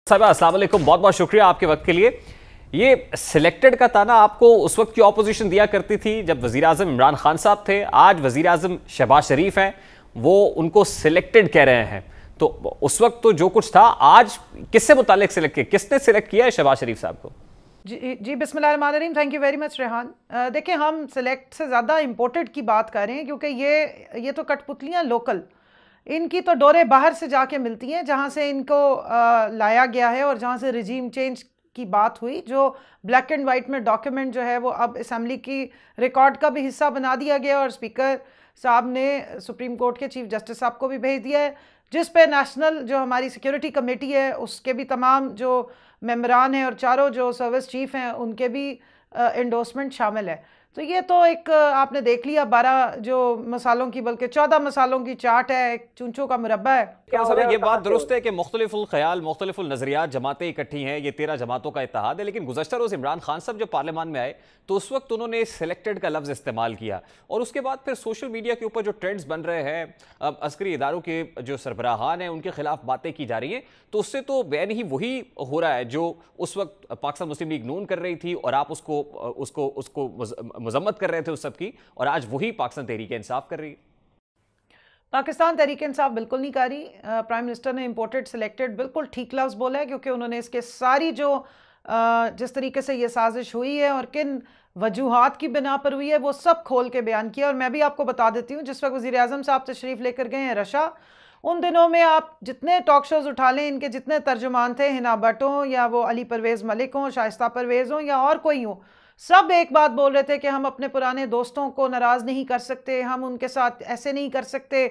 साहब अस्सलाम वालेकुम, बहुत बहुत शुक्रिया आपके वक्त के लिए। ये सिलेक्टेड का ताना आपको उस वक्त की ऑपोजिशन दिया करती थी जब वजीर आजम इमरान खान साहब थे। आज वजीर आजम शहबाज शरीफ हैं, वो उनको सिलेक्टेड कह रहे हैं। तो उस वक्त तो जो कुछ था, आज किससे मुतालिक सिलेक्ट किया, किसने सिलेक्ट किया है शहबाज शरीफ साहब को? जी बिस्मिल्लाहिर्रहमानिर्रहीम, thank you very much Rehan. देखिए, हम सिलेक्ट से ज़्यादा इम्पोर्टेड की बात कर रहे हैं क्योंकि ये तो कठपुतलियाँ लोकल, इनकी तो डोरे बाहर से जाके मिलती हैं जहाँ से इनको लाया गया है और जहाँ से रिजीम चेंज की बात हुई। जो ब्लैक एंड वाइट में डॉक्यूमेंट जो है वो अब असम्बली की रिकॉर्ड का भी हिस्सा बना दिया गया और स्पीकर साहब ने सुप्रीम कोर्ट के चीफ जस्टिस साहब को भी भेज दिया है, जिस पे नेशनल जो हमारी सिक्योरिटी कमेटी है उसके भी तमाम जो मेंबरान हैं और चारों जो सर्विस चीफ हैं उनके भी एंडोर्समेंट शामिल है। तो ये तो एक आपने देख लिया 12 जो मसालों की बल्कि 14 मसालों की चाट है, एक चुनचों का मुरब्बा है। ये बात दुरुस्त है कि मुख्तलिफुल ख्याल, मुख्तलिफुल नजरियात, जमातें इकट्ठी हैं, ये 13 जमातों का इत्तेहाद है। लेकिन गुज़श्ता रोज़ इमरान खान साहब जब पार्लियामान में आए तो उस वक्त उन्होंने सिलेक्टेड का लफ्ज़ इस्तेमाल किया और उसके बाद फिर सोशल मीडिया के ऊपर जो ट्रेंड्स बन रहे हैं, अब अस्करी इदारों के जो सरबराहान हैं उनके खिलाफ बातें की जा रही हैं, तो उससे तो बैन ही वही हो रहा है जो उस वक्त पाकिस्तान मुस्लिम लीग नून कर रही थी और आप उसको मजम्मत कर रहे थे उस सब की, और आज वही पाकिस्तान तहरीक इंसाफ कर रही है। पाकिस्तान तहरीक इंसाफ बिल्कुल नहीं कर रही। प्राइम मिनिस्टर ने इम्पोर्टेड सिलेक्टेड बिल्कुल ठीक लफ्ज़ बोला है क्योंकि उन्होंने इसके सारी जो जिस तरीके से ये साजिश हुई है और किन वजूहात की बिना पर हुई है वो सब खोल के बयान किया। और मैं भी आपको बता देती हूँ, जिस वक्त वज़ीर आज़म साहब तशरीफ़ लेकर गए हैं रशा, उन दिनों में आप जितने टॉक शोज़ उठा लें, इनके जितने तर्जुमान थे, हिना भट्ट हों या वो अली परवेज़ मलिक हों, शाइस्ता परवेज़ हों या और कोई हो, सब एक बात बोल रहे थे कि हम अपने पुराने दोस्तों को नाराज़ नहीं कर सकते, हम उनके साथ ऐसे नहीं कर सकते।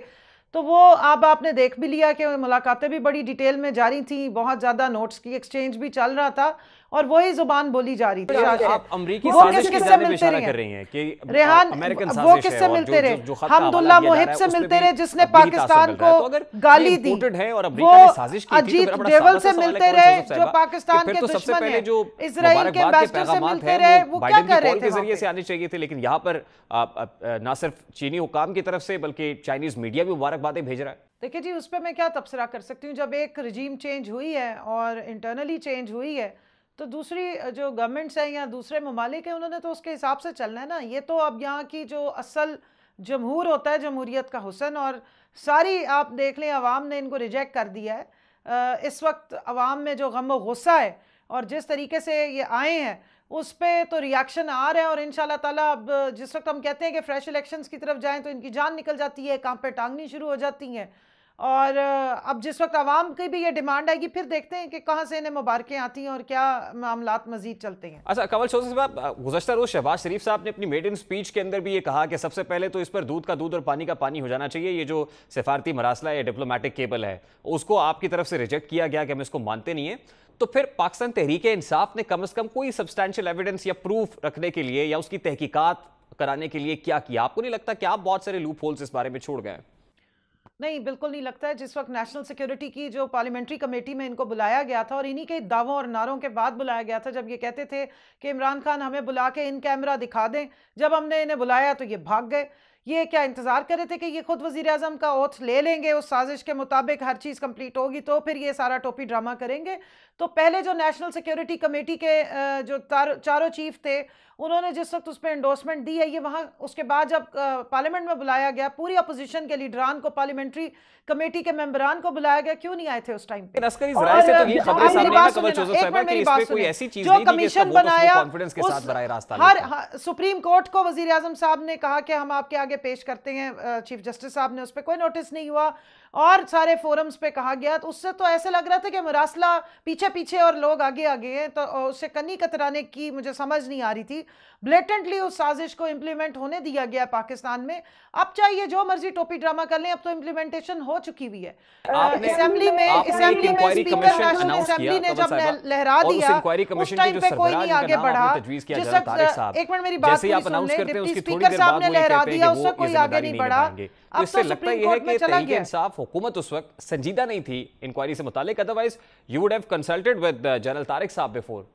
तो वो अब आपने देख भी लिया कि मुलाकातें भी बड़ी डिटेल में जारी थी, बहुत ज़्यादा नोट्स की एक्सचेंज भी चल रहा था और वही जुबान बोली जा रही थी। आप अमरीकी साजिश की जानिब इशारा कर रही हैं कि रेहान, वो किससे मिलते रहे? हमदुल्ला मोहिब से मिलते रहे जिसने पाकिस्तान को गाली दी, वो अजीत डोवल से मिलते रहे जो पाकिस्तान के दुश्मन हैं, इजराइल के एम्बेसडर से मिलते रहे। वो क्या कर रहे थे? जरिए से आनी चाहिए थी, लेकिन यहाँ पर ना सिर्फ चीनी हुकाम की तरफ से बल्कि चाइनीज मीडिया भी मुबारकबादें भेज रहा है। देखिए जी, उस पर मैं क्या तबसरा कर सकती हूँ। जब एक रजीम चेंज हुई है और इंटरनली चेंज हुई है तो दूसरी जो गवर्नमेंट्स हैं या दूसरे ममालिक हैं उन्होंने तो उसके हिसाब से चलना है ना। ये तो अब यहाँ की जो असल जमहूर होता है, जमहूरियत का हुस्न, और सारी आप देख लें अवाम ने इनको रिजेक्ट कर दिया है। इस वक्त अवाम में जो गम व गुस्सा है और जिस तरीके से ये आए हैं उस पर तो रिएक्शन आ रहे हैं और इंशाल्लाह ताला अब जिस वक्त हम कहते हैं कि फ्रेश इलेक्शंस की तरफ जाएं तो इनकी जान निकल जाती है, कांपे टांगनी शुरू हो जाती हैं। और अब जिस वक्त आवाम की भी ये डिमांड आएगी फिर देखते हैं कि कहाँ से इन्हें मुबारकें आती हैं और क्या मामलात मजीद चलते हैं। अच्छा कमल चौधरी साहब, गुज़श्ता रोज शहबाज शरीफ साहब ने अपनी मेडन स्पीच के अंदर भी ये कहा कि सबसे पहले तो इस पर दूध का दूध और पानी का पानी हो जाना चाहिए। ये जो सिफारती मरासला या डिप्लोमेटिक केबल है उसको आपकी तरफ से रिजेक्ट किया गया कि हम इसको मानते नहीं है। तो फिर पाकिस्तान तहरीक इंसाफ ने कम से कम कोई सब्सटैंशियल एविडेंस या प्रूफ रखने के लिए या उसकी तहकीकात कराने के लिए क्या किया? आपको नहीं लगता कि आप बहुत सारे लूप होल्स इस बारे में छोड़ गए? नहीं, बिल्कुल नहीं लगता है। जिस वक्त नेशनल सिक्योरिटी की जो पार्लियामेंट्री कमेटी में इनको बुलाया गया था और इन्हीं के दावों और नारों के बाद बुलाया गया था, जब ये कहते थे कि इमरान खान हमें बुला के इन कैमरा दिखा दें, जब हमने इन्हें बुलाया तो ये भाग गए। ये क्या इंतजार कर रहे थे कि ये खुद वजीर आजम का ओथ ले लेंगे, उस साजिश के मुताबिक हर चीज़ कंप्लीट होगी तो फिर ये सारा टोपी ड्रामा करेंगे? तो पहले जो नेशनल सिक्योरिटी कमेटी के जो चारों चीफ थे उन्होंने जिस वक्त उस पर एंडोर्समेंट दी है, ये वहाँ उसके बाद जब पार्लियामेंट में बुलाया गया, पूरी अपोजिशन के लीडरान को, पार्लियामेंट्री कमेटी के मेंबरान को बुलाया गया, क्यों नहीं आए थे उस टाइम पे? जो कमीशन बनाया हर सुप्रीम कोर्ट को वजीर आजम साहब ने कहा कि हम आपके आगे पेश करते हैं चीफ जस्टिस साहब ने, उस पर कोई नोटिस नहीं हुआ और सारे फोरम्स पे कहा गया। तो उससे तो ऐसे लग रहा था कि मरासला पीछे पीछे और लोग आगे आगे हैं, तो उससे कन्नी कतराने की मुझे समझ नहीं आ रही थी। ब्लेटेंटली उस साजिश को इम्प्लीमेंट होने दिया गया पाकिस्तान में। अब चाहिए जो मर्जी टोपी ड्रामा कर लें, अब तो इम्प्लीमेंटेशन हो चुकी हुई है। असेंबली में स्पीकर नेशनल असेंबली ने जब लहरा दिया उस टाइम पे कोई नहीं आगे बढ़ा। जिस वक्त एक मिनट मेरी बात सुन ले, डिप्टी स्पीकर साहब ने लहरा दिया, उससे कोई आगे नहीं बढ़ा। अब तो सुप्रीम कोर्ट में चला गया। इंसाफ हुकूमत उस वक्त संजीदा नहीं थी इंक्वायरी से मुतालिक, otherwise you would have consulted with general Tariq साहब बिफोर।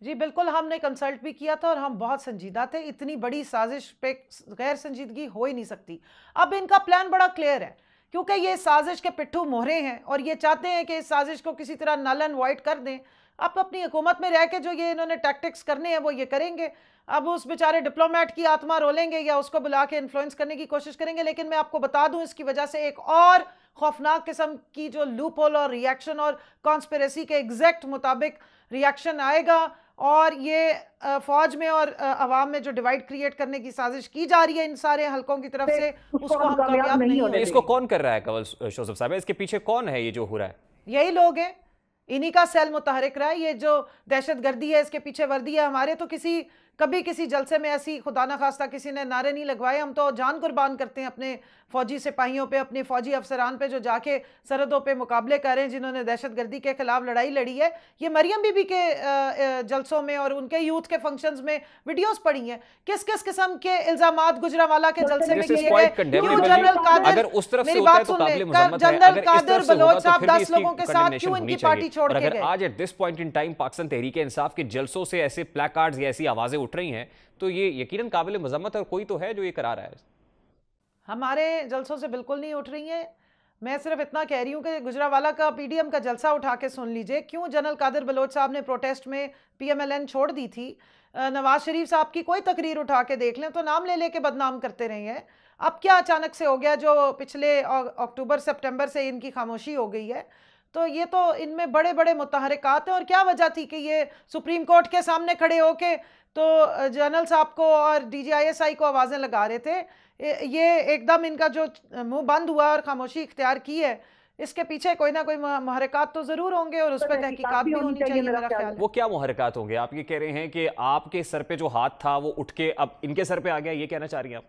जी बिल्कुल, हमने कंसल्ट भी किया था और हम बहुत संजीदा थे। इतनी बड़ी साजिश पे गैर संजीदगी हो ही नहीं सकती। अब इनका प्लान बड़ा क्लियर है क्योंकि ये साजिश के पिट्ठू मोहरे हैं और ये चाहते हैं कि इस साजिश को किसी तरह नल एंड वाइट कर दें। आप अपनी हुकूमत में रह के जो ये इन्होंने टैक्टिक्स करने हैं वो ये करेंगे। अब उस बेचारे डिप्लोमेट की आत्मा रोलेंगे या उसको बुला के इन्फ्लुएंस करने की कोशिश करेंगे। लेकिन मैं आपको बता दूं, इसकी वजह से एक और खौफनाक किस्म की जो लूप होल और रिएक्शन और कॉन्स्पिरेसी के एग्जैक्ट मुताबिक रिएक्शन आएगा और ये फौज में और अवाम में जो डिवाइड क्रिएट करने की साजिश की जा रही है इन सारे हलकों की तरफ से, उसको हम कामयाब नहीं होने देंगे। इसको कौन कर रहा है कंवल जोसेफ साहब? इसके पीछे कौन है ये जो हो रहा है? यही लोग हैं, इन्हीं का सेल मुतहरिक रहा है। ये जो दहशतगर्दी है इसके पीछे वर्दी है। हमारे तो कभी किसी जलसे में ऐसी खुदा न खास्ता किसी ने नारे नहीं लगवाए। हम तो जान कुर्बान करते हैं अपने फौजी सिपाहियों पे, अपने फौजी अफसरान पे जो जाके सरहदों पे मुकाबले कर रहे हैं, जिन्होंने दहशतगर्दी के खिलाफ लड़ाई लड़ी है। ये मरियम बीबी के जलसों में और उनके यूथ के फंक्शंस में वीडियोस पड़ी हैं। किस किस किस्म के इल्जामात गुजरांवाला के जलसे में किए गए। क्यों जनरल कादिर, मेरी बात सुन ले, जनरल कादिर बलोच साहब 10 लोगों के साथ क्यों इनकी पार्टी छोड़ के गए? आज at this point in time Pakistan Tehreek-e-Insaf के जलसों से ऐसे प्लैकार्ड्स या ऐसी आवाजें उठ रही हैं, तो ये यकीनन काबिल मजम्मत है और कोई तो है जो ये करा रहा है। हमारे जलसों से बिल्कुल नहीं उठ रही हैं। मैं सिर्फ इतना कह रही हूँ कि गुजरांवाला का पीडीएम का जलसा उठा के सुन लीजिए। क्यों जनरल कादिर बलोच साहब ने प्रोटेस्ट में पीएमएलएन छोड़ दी थी। नवाज शरीफ साहब की कोई तकरीर उठा के देख लें तो नाम ले लेके बदनाम करते रहे हैं। अब क्या अचानक से हो गया जो पिछले अक्टूबर सितंबर से इनकी खामोशी हो गई है? तो ये तो इनमें बड़े बड़े मुतहरिकात हैं। और क्या वजह थी कि ये सुप्रीम कोर्ट के सामने खड़े होके तो जनरल साहब को और डीजीआईएसआई को आवाज़ें लगा रहे थे। ये एकदम इनका जो मुंह बंद हुआ और खामोशी इख्तियार की है, इसके पीछे कोई ना कोई मुहर्रिकात तो जरूर होंगे और उस पर तहकीकात भी होनी चाहिए मेरा ख्याल है। वो क्या मुहर्रिकात होंगे? आप ये कह रहे हैं कि आपके सर पे जो हाथ था वो उठ के अब इनके सर पे आ गया, ये कहना चाह रही हैं आप?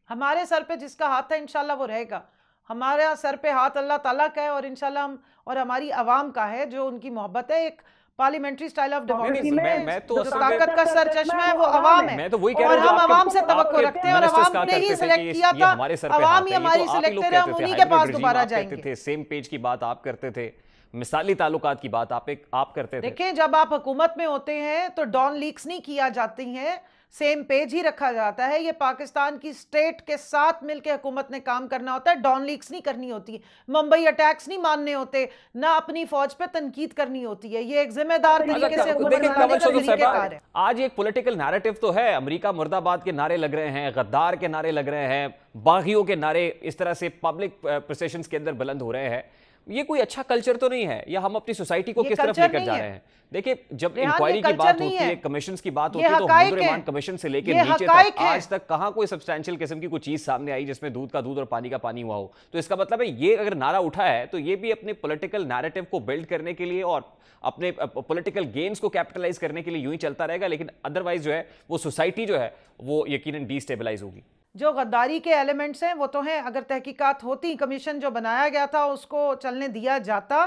हमारे सर पे जिसका हाथ था इंशाल्लाह वो रहेगा। हमारे सर पे हाथ अल्लाह ताला का है और इंशाल्लाह हम और हमारी आवाम का है जो उनकी मोहब्बत है। एक पार्लियामेंट्री स्टाइल ऑफ डेमोक्रेसी में जो ताकत का सरचश्मा है वो अवाम है। मैं तो वही कह और रहा हूं, हम अवाम से तवक्को रखते हैं और अवाम ने ही सिलेक्ट किया था। अवाम ही हमारी सिलेक्टर है, हम उन्हीं के पास दोबारा जाएंगे। सेम पेज की बात आप करते थे, मिसाली ताल्लुकात की बात आप करते थे। देखिए, जब आप हुकूमत में होते हैं तो डॉन लीक्स नहीं किया जाती हैं, सेम पेज ही रखा जाता है। ये पाकिस्तान की स्टेट के साथ मिलकर हुकूमत ने काम करना होता है, डॉन लीक्स नहीं करनी होती। मुंबई अटैक्स नहीं मानने होते, ना अपनी फौज पे तनकीद करनी होती है। ये एक जिम्मेदार तरीके से हुकूमत चलाने का तरीक़ेकार है। आज एक पॉलिटिकल नैरेटिव तो है, अमेरिका मुर्दाबाद के नारे लग रहे हैं, गद्दार के नारे लग रहे हैं, बागियों के नारे इस तरह से पब्लिक प्रोसेशंस के अंदर बुलंद हो रहे हैं। ये कोई अच्छा कल्चर तो नहीं है, या हम अपनी सोसाइटी को किस तरफ लेकर जा रहे हैं? देखिए, जब इंक्वायरी की बात होती है, कमीशंस की बात होती है, तो हुर्रमान कमीशन से लेकर नीचे तक आज तक कहां कोई सब्सटेंशियल किस्म की कोई चीज सामने आई जिसमें दूध का दूध और पानी का पानी हुआ हो। तो इसका मतलब है ये अगर नारा उठा है तो ये भी अपने पॉलिटिकल नैरेटिव को बिल्ड करने के लिए और अपने पॉलिटिकल गेन्स को कैपिटलाइज करने के लिए यूं ही चलता रहेगा, लेकिन अदरवाइज जो है वो सोसाइटी जो है वो यकीनन डिस्टेबलाइज होगी। जो गद्दारी के एलिमेंट्स हैं वो तो हैं। अगर तहकीकात होती, कमीशन जो बनाया गया था उसको चलने दिया जाता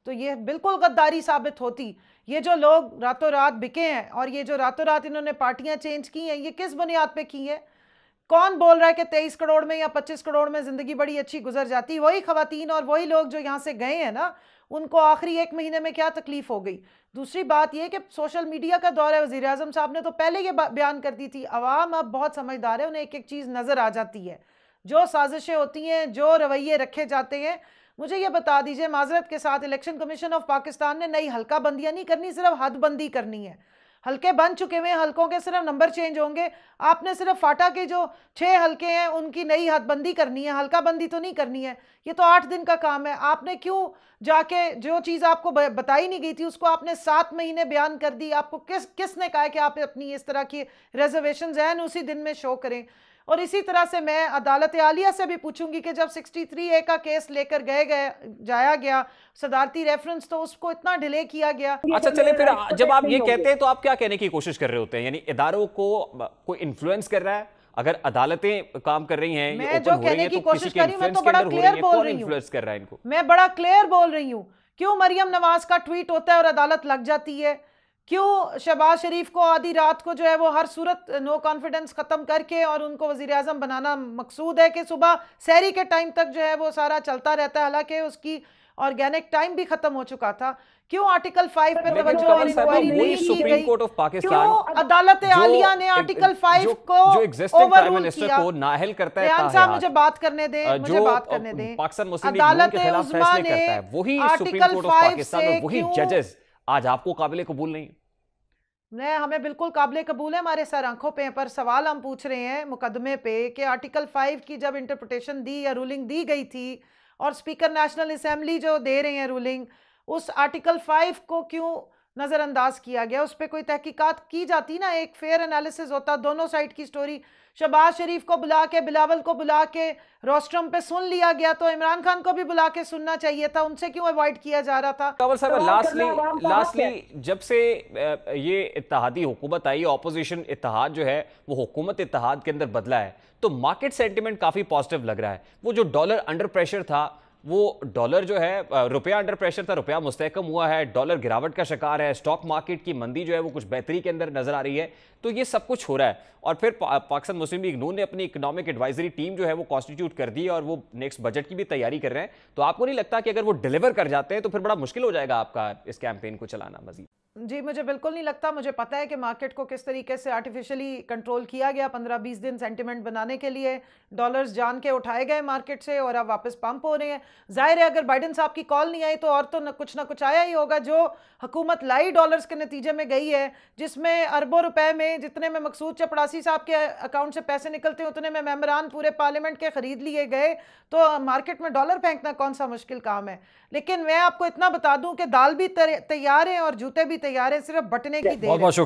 तो ये बिल्कुल गद्दारी साबित होती। ये जो लोग रातों रात बिके हैं और ये जो रातों रात इन्होंने पार्टियां चेंज की हैं, ये किस बुनियाद पे की है? कौन बोल रहा है कि 23 करोड़ में या 25 करोड़ में जिंदगी बड़ी अच्छी गुजर जाती? वही खवातीन और वही लोग जो यहाँ से गए हैं ना, उनको आखिरी 1 महीने में क्या तकलीफ हो गई। दूसरी बात यह कि सोशल मीडिया का दौर है। वज़ीर आज़म साहब ने तो पहले ये बयान कर दी थी। अवाम अब बहुत समझदार है, उन्हें एक एक चीज़ नज़र आ जाती है। जो साजिशें होती हैं, जो रवैये रखे जाते हैं। मुझे ये बता दीजिए, माजरत के साथ, इलेक्शन कमीशन ऑफ पाकिस्तान ने नई हल्का बंदियाँ नहीं करनी, सिर्फ हदबंदी करनी है। हल्के बन चुके हुए हल्कों के सिर्फ नंबर चेंज होंगे। आपने सिर्फ फाटा के जो 6 हल्के हैं उनकी नई हदबंदी करनी है, हल्का बंदी तो नहीं करनी है। ये तो 8 दिन का काम है। आपने क्यों जाके जो चीज़ आपको बताई नहीं गई थी उसको आपने 7 महीने बयान कर दी? आपको किसने कहा है कि आप अपनी इस तरह की रिजर्वेशन हैं उसी दिन में शो करें? और इसी तरह से मैं अदालत आलिया से भी पूछूंगी कि जब 63A का केस लेकर जाया गया सदारती रेफरेंस, तो उसको इतना डिले किया गया। अच्छा चले, फिर जब आप ये कहते हैं तो आप क्या कहने की कोशिश कर रहे होते हैं? यानी इदारों को कोई इन्फ्लुएंस कर रहा है? अगर अदालतें काम कर रही हैं, मैं जो कहने की कोशिश कर रही हूं, मैं तो बड़ा क्लियर बोल रही हूं। कर रहा है इनको? मैं बड़ा क्लियर बोल रही हूं। क्यों मरियम नवाज का ट्वीट होता है और अदालत लग जाती है? क्यों शहबाज शरीफ को आधी रात को जो है वो हर सूरत नो कॉन्फिडेंस खत्म करके और उनको वजीर आजम बनाना मकसूद है कि सुबह सहरी के टाइम तक जो है वो सारा चलता रहता है, हालांकि उसकी ऑर्गेनिक टाइम भी खत्म हो चुका था, क्यों आर्टिकल 5 पे तवज्जो और इंक्वायरी नहीं की गई? क्यों अदालत आलिया ने आर्टिकल 5 को ओवररूल किया? को नाअहल करता है रेहान साहब, मुझे बात करने दें, मुझे बात करने दें। अदालत उज़्मा ने आर्टिकल 5 से वही जजेस आज आपको काबिल कबूल नहीं? हमें बिल्कुल काबिल कबूल है, हमारे सर आंखों पे, पर सवाल हम पूछ रहे हैं मुकदमे पे कि आर्टिकल 5 की जब इंटरप्रिटेशन दी या रूलिंग दी गई थी और स्पीकर नेशनल असेंबली जो दे रहे हैं रूलिंग, उस आर्टिकल 5 को क्यों नज़रअंदाज किया गया? उस पर कोई तहकीकात की जाती ना, एक फेयर एनालिसिस होता, दोनों साइड की स्टोरी। शहबाज शरीफ को बुला के, बिलावल को बुला के रोस्ट्रम पे सुन लिया गया, तो इमरान खान को भी बुला के सुनना चाहिए था, उनसे क्यों अवॉइड किया जा रहा था? लास्टली जब से ये इत्तेहादी हुकूमत आई, ऑपोजिशन इत्तेहाद जो है वो हुकूमत इत्तेहाद के अंदर बदला है, तो मार्केट सेंटिमेंट काफी पॉजिटिव लग रहा है। वो जो डॉलर अंडर प्रेशर था, वो डॉलर जो है, रुपया अंडर प्रेशर था, रुपया मुस्तहकम हुआ है, डॉलर गिरावट का शिकार है, स्टॉक मार्केट की मंदी जो है वो कुछ बेहतरी के अंदर नजर आ रही है। तो ये सब कुछ हो रहा है और फिर पाकिस्तान मुस्लिम लीग नून ने अपनी इकोनॉमिक एडवाइजरी टीम जो है वो कॉन्स्टिट्यूट कर दी और वो नेक्स्ट बजट की भी तैयारी कर रहे हैं। तो आपको नहीं लगता कि अगर वो डिलीवर कर जाते हैं तो फिर बड़ा मुश्किल हो जाएगा आपका इस कैंपेन को चलाना मजीद? जी, मुझे बिल्कुल नहीं लगता। मुझे पता है कि मार्केट को किस तरीके से आर्टिफिशियली कंट्रोल किया गया 15-20 दिन सेंटिमेंट बनाने के लिए। डॉलर्स जान के उठाए गए मार्केट से और अब वापस पंप हो रहे हैं। जाहिर है अगर बाइडेन साहब की कॉल नहीं आई तो और तो ना कुछ आया ही होगा। जो हुकूमत लाई डॉलर्स के नतीजे में गई है, जिसमें अरबों रुपए में, जितने में मकसूद चपड़ासी साहब के अकाउंट से पैसे निकलते हैं उतने में मेंबरान पूरे पार्लियामेंट के खरीद लिए गए, तो मार्केट में डॉलर फेंकना कौन सा मुश्किल काम है। लेकिन मैं आपको इतना बता दूं कि दाल भी तैयार है और जूते भी तैयार है, सिर्फ बटने की देर है।